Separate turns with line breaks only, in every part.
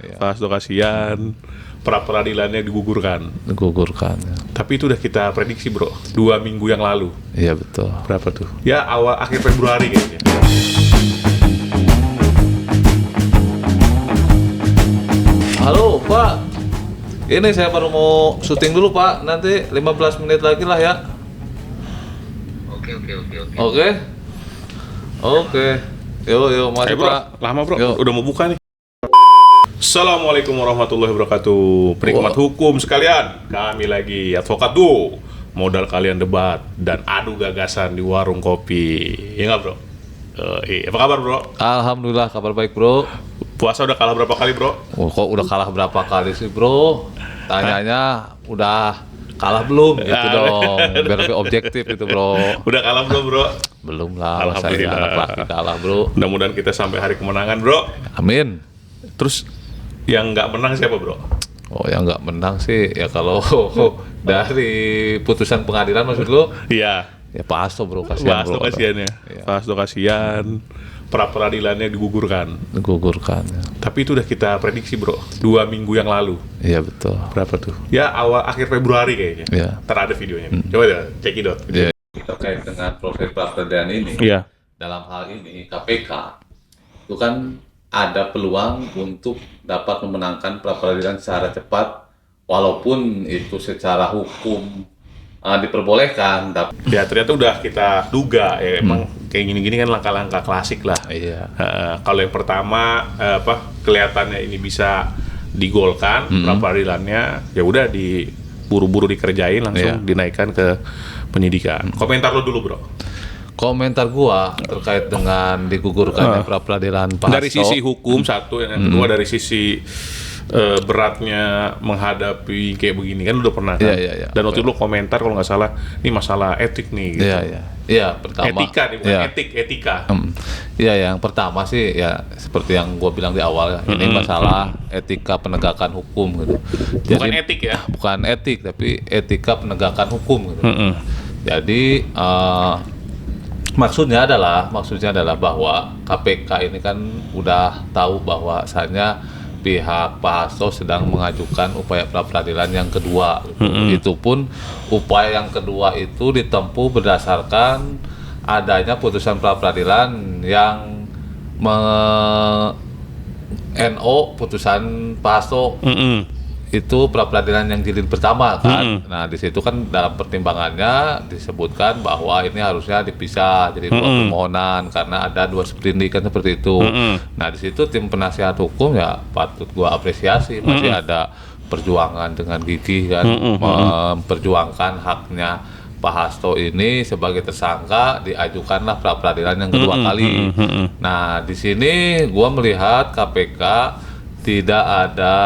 Pak Hasto kasihan, pra peradilannya digugurkan.
Ya.
Tapi itu udah kita prediksi bro, 2 minggu yang lalu.
Iya betul.
Berapa tuh? Ya akhir Februari kayaknya.
Halo Pak, ini saya baru mau syuting dulu Pak, nanti 15 menit lagi lah ya. Oke. Yo, masih
Bro,
Pak.
lama bro,
Yo.
udah mau buka nih. Assalamualaikum warahmatullahi wabarakatuh. Perikmat hukum sekalian, kami lagi Advokat Du. Modal kalian debat dan adu gagasan di warung kopi. Ya nggak bro? Apa kabar bro?
Alhamdulillah kabar baik bro.
Puasa udah kalah berapa kali bro?
Kok udah kalah berapa kali sih bro? Tanyanya udah kalah belum gitu dong, biar lebih objektif gitu bro.
Udah kalah belum bro?
Belum lah, saya
Alhamdulillah.
anak laki kalah bro.
Mudah-mudahan kita sampai hari kemenangan bro.
Amin.
Terus yang nggak menang siapa bro?
Oh yang nggak menang sih ya kalau dari putusan pengadilan maksud lu?
Iya.
Ya Pak Hasto bro,
Pak
kasihan
Hasto
bro.
kasihan ya.
Iya.
Pak Hasto kasihan, pra peradilannya digugurkan.
Ya.
Tapi itu udah kita prediksi bro, 2 minggu yang lalu.
Iya betul.
Berapa tuh? Ya akhir Februari kayaknya.
Iya.
Ntar ada videonya. Coba deh, cekidot.
Iya. Terkait dengan proses pra peradilan ini,
Iya.
dalam hal ini KPK itu kan ada peluang untuk dapat memenangkan pra peradilan secara cepat, walaupun itu secara hukum diperbolehkan.
Ya ternyata udah kita duga ya emang kayak gini-gini kan langkah-langkah klasik lah.
Iya.
Kalau yang pertama kelihatannya ini bisa digolkan pra peradilannya, ya udah buru-buru dikerjain langsung dinaikkan ke penyidikan. Komentar lo dulu bro.
Komentar gua terkait dengan digugurkannya pra peradilan Pak Hasto.
Dari sisi hukum satu, yang kedua dari sisi beratnya menghadapi kayak begini kan udah pernah kan.
Iya.
Dan waktu itu lo komentar kalau nggak salah ini masalah etik nih. Gitu.
Iya. Pertama.
Etika nih bukan etika.
Iya, yang pertama sih ya seperti yang gua bilang di awal ini masalah etika penegakan hukum gitu.
Bukan etik ya?
Bukan etik tapi etika penegakan hukum gitu. Jadi maksudnya adalah bahwa KPK ini kan udah tahu bahwasannya pihak Pak Hasto sedang mengajukan upaya pra peradilan yang kedua. Itu pun upaya yang kedua itu ditempuh berdasarkan adanya putusan pra peradilan yang NO putusan Pak Hasto. Itu pra peradilan yang jilid pertama kan. Nah di situ kan dalam pertimbangannya disebutkan bahwa ini harusnya dipisah jadi dua permohonan karena ada 2 sprindik kan seperti itu. Nah di situ tim penasihat hukum ya patut gua apresiasi, masih ada perjuangan dengan gigih kan memperjuangkan haknya Pak Hasto ini sebagai tersangka, diajukanlah pra peradilan yang kedua kali. Nah di sini gua melihat KPK tidak ada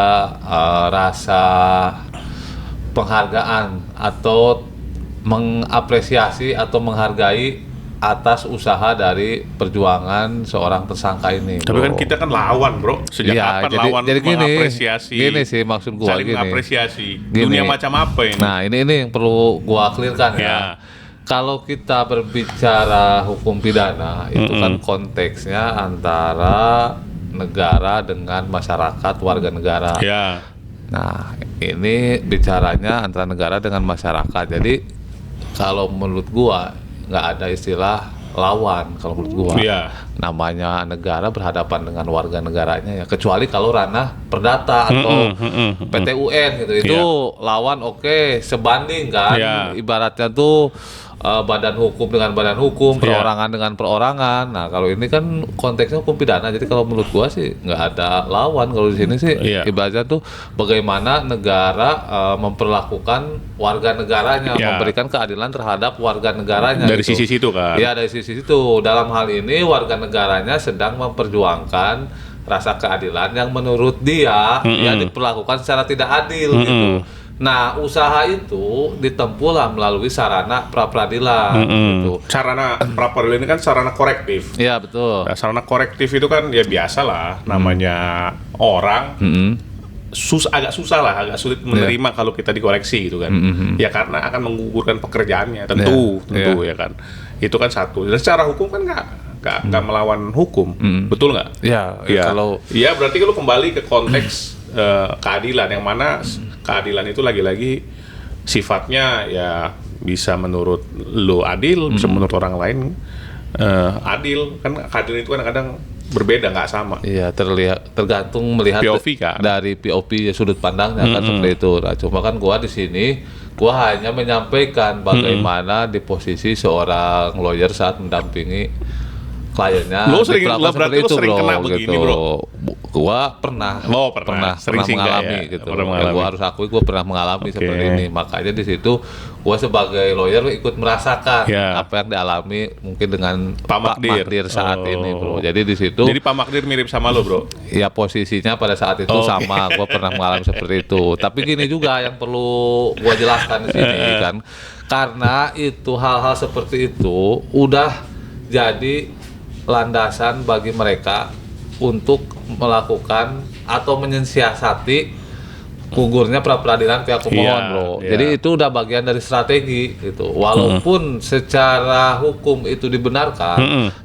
rasa penghargaan atau mengapresiasi atau menghargai atas usaha dari perjuangan seorang tersangka ini.
Tapi kan kita kan lawan bro, sejak kapan lawan
jadi
mengapresiasi?
Gini sih maksud gua
saling
gini.
mengapresiasi.
Gini.
Dunia macam apa ini?
Nah ini yang perlu gua clearkan ya. Kalau kita berbicara hukum pidana itu kan konteksnya antara negara dengan masyarakat warga negara.
Ya.
Nah, ini bicaranya antara negara dengan masyarakat. Jadi kalau menurut gua nggak ada istilah lawan kalau menurut gua.
Ya.
Namanya negara berhadapan dengan warga negaranya ya. Kecuali kalau ranah perdata atau PT UN gitu. Itu lawan oke, sebanding kan. Ibaratnya tuh badan hukum dengan badan hukum, perorangan dengan perorangan. Nah kalau ini kan konteksnya hukum pidana, jadi kalau menurut gua sih nggak ada lawan kalau di sini sih. Ibaratnya tuh bagaimana negara memperlakukan warga negaranya, memberikan keadilan terhadap warga negaranya.
Dari
gitu.
sisi situ kan?
Iya dari sisi situ. Dalam hal ini warga negaranya sedang memperjuangkan rasa keadilan yang menurut dia ya diperlakukan secara tidak adil gitu. Nah, usaha itu ditempuhlah melalui sarana pra peradilan gitu.
Sarana pra peradilan ini kan sarana korektif.
Iya, betul.
Nah, sarana korektif itu kan ya biasalah namanya orang agak susah lah, agak sulit menerima kalau kita dikoreksi gitu kan. Ya karena akan menggugurkan pekerjaannya tentu ya kan. Itu kan satu. Dan secara hukum kan nggak melawan hukum, betul nggak?
Ya,
Ya,
kalau
ya berarti lu kembali ke konteks keadilan, yang mana keadilan itu lagi-lagi sifatnya ya bisa menurut lu adil, bisa menurut orang lain adil. Kan keadilan itu kadang-kadang berbeda, nggak sama.
iya tergantung melihat
POV kan?
dari POV sudut pandangnya kan seperti itu. Nah, cuma kan gua di sini gua hanya menyampaikan bagaimana di posisi seorang lawyer saat mendampingi kliennya.
Lu sering-
diperlakukan
berarti
seperti
lu
itu,
sering
bro,
kena begini, bro?
Gua pernah.
Oh, pernah. Sering singgah
mengalami
ya?
gitu.
Pernah
Ya,
mengalami.
gua harus akui gua pernah mengalami
Oke.
seperti ini. Makanya di situ gua sebagai lawyer ikut merasakan
Ya.
apa yang dialami mungkin dengan
Pak Magdir.
saat
Oh.
ini, bro. Jadi di situ
Jadi Pak Magdir mirip sama lu, bro?
ya posisinya pada saat itu
Oke.
sama, gue pernah mengalami seperti itu. Tapi gini juga yang perlu gue jelaskan di sini kan, karena itu hal-hal seperti itu udah jadi landasan bagi mereka untuk melakukan atau menyiasati gugurnya pra peradilan pihak pemohon,
Iya,
bro.
iya.
Jadi itu udah bagian dari strategi gitu. Walaupun secara hukum itu dibenarkan,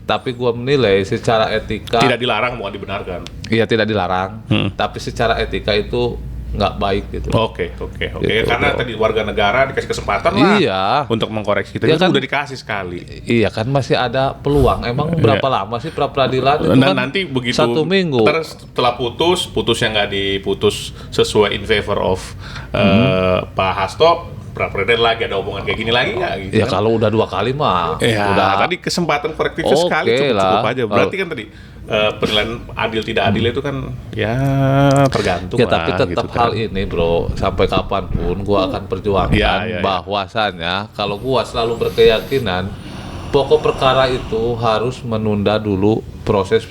tapi gua menilai secara etika
Tidak dilarang, bukan dibenarkan.
iya tidak dilarang, tapi secara etika itu nggak baik gitu.
Oke.
Gitu,
Karena
bro.
tadi warga negara dikasih kesempatan lah
Iya.
untuk mengkoreksi kita.
Iya
Itu
kan?
udah dikasih sekali.
Iya kan masih ada peluang. Emang berapa lama sih pra peradilan itu
Dan
kan?
nanti begitu
1 minggu.
ntar setelah putusnya nggak diputus sesuai in favor of Pak Hasto, pra peradilan lagi ada hubungan kayak gini lagi nggak? Gitu
Ya
kan?
kalau udah 2 kali mah
Ya,
udah
tadi kesempatan korektifnya
Oke
sekali cukup
lah.
aja. Berarti kan tadi penilaian adil tidak adil itu kan ya tergantung
ya,
lah.
tapi tetap
gitu
hal
kan.
ini, bro, sampai kapanpun gua akan perjuangkan
Ya.
bahwasannya kalau gua selalu berkeyakinan pokok perkara itu harus menunda dulu proses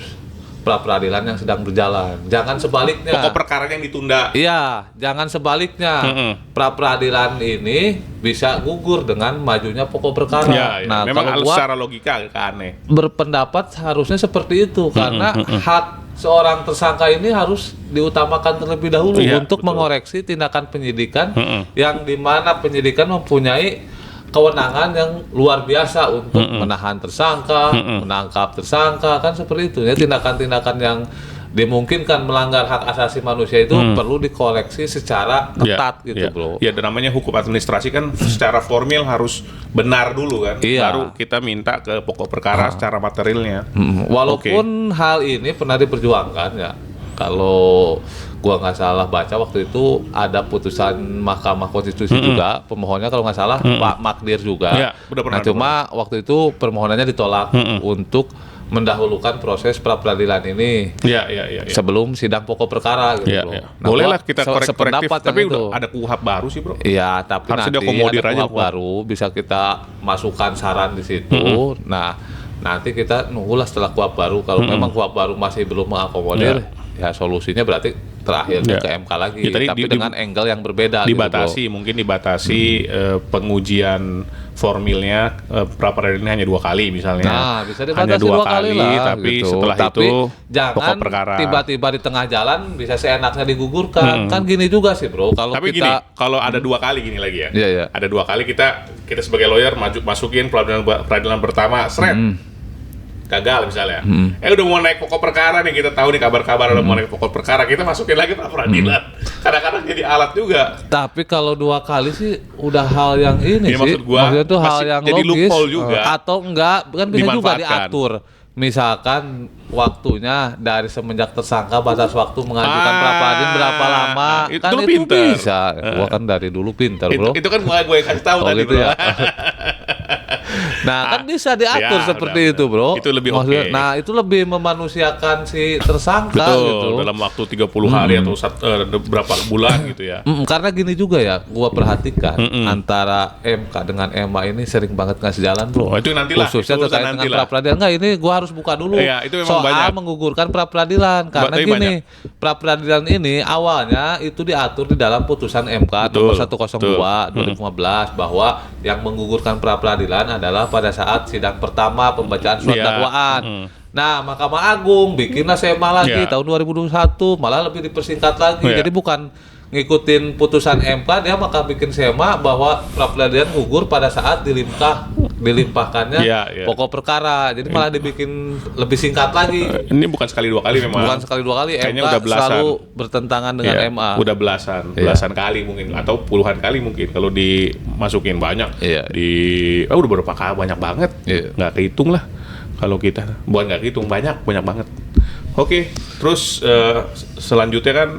pra peradilan yang sedang berjalan. Jangan sebaliknya.
Pokok perkara yang ditunda.
Iya, jangan sebaliknya. Pra peradilan ini bisa gugur dengan majunya pokok perkara.
Ya,
Nah,
memang
kalau gua
secara logika agak aneh.
berpendapat harusnya seperti itu karena hak seorang tersangka ini harus diutamakan terlebih dahulu
Iya,
untuk
betul.
mengoreksi tindakan penyidikan yang dimana penyidikan mempunyai kewenangan yang luar biasa untuk menahan tersangka, menangkap tersangka, kan seperti itu ya. Tindakan-tindakan yang dimungkinkan melanggar hak asasi manusia itu perlu dikoreksi secara ketat gitu, bro.
Ya, dan namanya hukum administrasi kan secara formil harus benar dulu kan.
Iya.
Baru kita minta ke pokok perkara secara materialnya.
Walaupun hal ini pernah diperjuangkan ya. Kalau gua nggak salah baca waktu itu ada putusan Mahkamah Konstitusi juga, pemohonnya kalau nggak salah Pak Magdir juga.
Iya, udah pernah,
Nah, cuma waktu itu permohonannya ditolak untuk mendahulukan proses pra peradilan ini
Iya.
sebelum sidang pokok perkara gitu,
Iya,
bro.
iya.
Nah,
Boleh
gua
lah kita korektif,
sependapat
tapi
yang
udah
itu.
ada KUHP baru sih, bro.
Iya, tapi
Harusnya
nanti
diakomodir
ada
aja,
KUHP baru bisa kita masukkan saran di situ. Nah, nanti kita nunggulah setelah KUHP baru. Kalau memang KUHP baru masih belum mengakomodir, ya solusinya berarti terakhir
Ya.
ke MK lagi.
Ya, tadi
tapi dengan angle yang berbeda.
Dibatasi, mungkin dibatasi pengujian formilnya pra peradilan hanya 2 kali misalnya.
Nah, bisa
hanya
dibatasi
2
2 kali lah.
tapi
gitu.
setelah
Tapi
itu
jangan
pokok perkara.
tiba-tiba di tengah jalan bisa seenaknya digugurkan. Kan gini juga sih, bro. Kalau
Tapi
kita
gini, kalau ada 2 kali gini lagi ya.
Iya, iya.
Ada 2 kali kita sebagai lawyer masukin peradilan pertama, gagal misalnya. Udah mau naik pokok perkara nih, kita tahu nih kabar-kabar udah mau naik pokok perkara, kita masukin lagi pra peradilan. Kadang-kadang jadi alat juga.
Tapi kalau 2 kali sih udah hal yang ini
Ya,
sih.
maksud gua
Maksudnya tuh hal
masih
yang
jadi
logis.
loophole juga.
Atau enggak, kan bisa juga
Dimanfaatkan.
diatur. Misalkan waktunya dari semenjak tersangka batas waktu mengajukan pra peradilan berapa lama,
itu
kan
lu
itu
pinter.
bisa. Gua kan dari dulu pinter, bro.
Itu kan gue yang kasih tahu
Oh,
tadi,
gitu
bro.
ya. Nah, kan bisa diatur
Ya,
seperti
udah,
itu, bro.
itu lebih
Maksudnya,
oke.
Nah, itu lebih memanusiakan si tersangka
Betul,
gitu.
dalam waktu 30 hari atau berapa bulan gitu ya.
Karena gini juga ya, gua perhatikan antara MK dengan EMA ini sering banget ngasih jalan, bro.
Oh, itu nantilah,
Khususnya
itu urusan
terkait dengan
nantilah.
pra peradilan. Enggak, ini gua harus buka dulu
Iya, itu memang
soal
banyak.
menggugurkan pra peradilan. Karena
Tapi
gini, pra peradilan ini awalnya itu diatur di dalam putusan MK nomor 102 2015 bahwa yang menggugurkan pra peradilan adalah pada saat sidang pertama pembacaan surat
Iya.
dakwaan. Nah, Mahkamah Agung bikinlah SEMA lagi
Iya.
tahun 2021, malah lebih dipersingkat lagi.
Iya.
Jadi bukan ngikutin putusan MK, dia maka bikin SEMA bahwa pra peradilan gugur pada saat dilimpah dilimpahkannya
Iya.
pokok perkara. Jadi malah dibikin lebih singkat lagi.
Ini bukan sekali dua kali memang.
Bukan sekali dua kali,
Kayaknya
MK
udah belasan.
selalu bertentangan dengan
Iya,
MA.
udah belasan kali mungkin atau puluhan kali mungkin kalau dimasukin banyak.
Iya.
Udah berapa kali, banyak banget.
Iya.
Nggak kehitung lah kalau kita. Bukan nggak kehitung, banyak banget. Oke, terus selanjutnya kan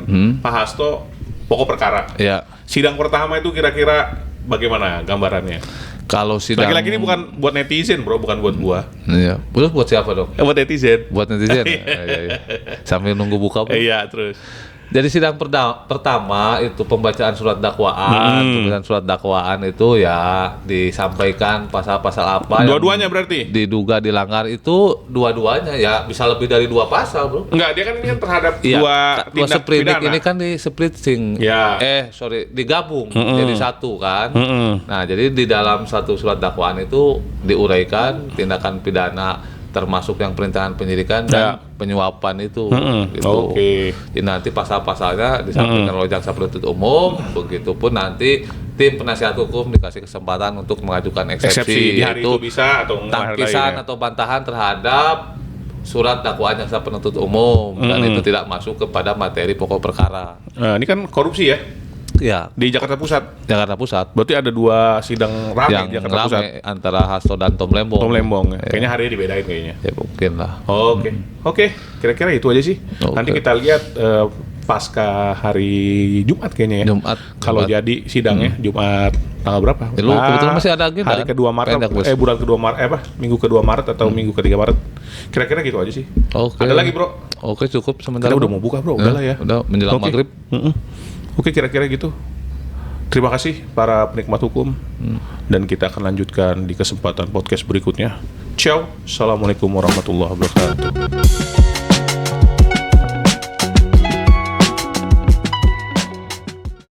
Pak Hasto pokok perkara.
Iya.
Sidang pertama itu kira-kira bagaimana gambarannya?
Kalau sidang
Lagi-lagi ini bukan buat netizen, bro, bukan buat gua.
Iya. Buat siapa dong?
Buat netizen.
Buat netizen. Iya. Sambil nunggu buka. Bro.
Iya, terus.
Jadi sidang pertama itu pembacaan surat dakwaan. Pembacaan surat dakwaan itu ya disampaikan pasal-pasal apa
Dua-duanya
yang
berarti?
diduga dilanggar itu dua-duanya ya bisa lebih dari 2 pasal, Bro.
Enggak, dia kan ini kan terhadap
Iya,
dua
dua
tindak
seprindik
pidana.
ini kan di splitting.
Ya.
Digabung jadi satu kan. Nah, jadi di dalam satu surat dakwaan itu diuraikan tindakan pidana termasuk yang perintangan penyidikan dan penyuapan itu gitu.
Oke.
Jadi nanti pasal-pasalnya disampaikan oleh jaksa penuntut umum, begitupun nanti tim penasihat hukum dikasih kesempatan untuk mengajukan eksepsi,
di hari itu bisa atau enggak hari
tangkisan
lain ya?
atau bantahan terhadap surat dakwaan jaksa penuntut umum dan itu tidak masuk kepada materi pokok perkara.
Nah, ini kan korupsi ya
Ya,
di Jakarta Pusat.
Jakarta Pusat
Berarti ada dua sidang rame
yang
di Jakarta Pusat.
rame antara Hasto dan Tom Lembong.
Tom Lembong. Ya. Kayaknya harinya dibedain kayaknya.
Ya mungkin lah.
Oke, kira-kira itu aja sih.
Oke.
Nanti kita lihat pasca hari Jumat kayaknya ya.
Jumat.
Kalau jadi sidangnya Jumat tanggal berapa?
Ya, lu kebetulan masih ada agenda.
Hari kedua Maret,
Pendek, Bos.
bulan kedua Maret, minggu kedua Maret atau minggu ketiga Maret. Kira-kira gitu aja sih.
Oke.
Ada lagi, Bro?
Oke, cukup sementara.
Kita udah
Bro.
mau buka, Bro. Udah lah ya.
Udah menjelang
Oke.
maghrib.
Oke, kira-kira gitu. Terima kasih para penikmat hukum. Dan kita akan lanjutkan di kesempatan podcast berikutnya. Ciao. Assalamualaikum warahmatullahi wabarakatuh.